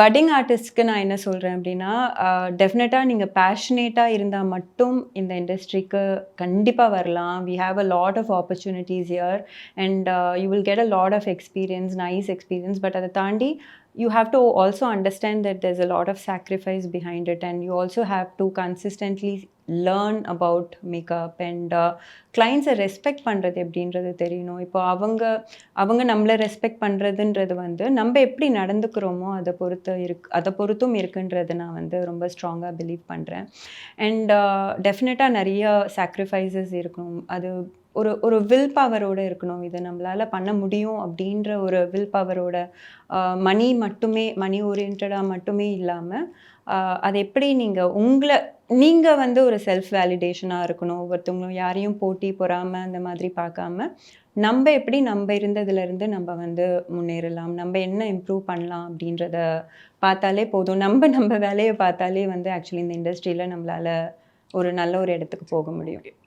Padding ஆர்டிஸ்ட்க்கு நான் என்ன சொல்றேன் அப்டின்னா, டெஃபினட்டா நீங்க பேஷனேட்டா இருந்தா மட்டும் இந்த இண்டஸ்ட்ரிக்கு கண்டிப்பா வரலாம். We have a lot of opportunities here and you will get a lot of experience, nice experience. But அத தாண்டி you have to also understand that there's a lot of sacrifice behind it, and you also have to consistently learn about makeup and clients respect பண்றது எப்படின்றது தெரியணும். இப்போ அவங்க அவங்க நம்மள respect பண்றதுன்றது வந்து, நம்ப எப்படி நடந்துக்கிறோமோ அத பொறுத்தும் இருக்குன்றத நான் வந்து ரொம்ப ஸ்ட்ராங்கா பிலீவ் பண்றேன். அண்ட் டெஃபினட்டா நெறைய சாக்ரிஃபைஸஸ் இருக்கணும். அது ஒரு ஒரு வில் பவரோட இருக்கணும். இத நம்மளால பண்ண முடியும் அப்படின்ற ஒரு வில் பவரோட மணி ஓரியன்டடா மட்டுமே இல்லாம, அ அது எப்படி நீங்க வந்து ஒரு செல்ஃப் வேலிடேஷனா இருக்கணும். ஒவ்வொருத்தவங்களும் யாரையும் போட்டி, பொறாம அந்த மாதிரி பார்க்காம, நம்ப இருந்ததுலருந்து நம்ப வந்து முன்னேறலாம். நம்ப என்ன இம்ப்ரூவ் பண்ணலாம் அப்படின்றத பார்த்தாலே போதும். நம்ப வேலைய பார்த்தாலே வந்து ஆக்சுவலி இந்த இண்டஸ்ட்ரியில நம்மளால ஒரு நல்ல ஒரு இடத்துக்கு போக முடியும்.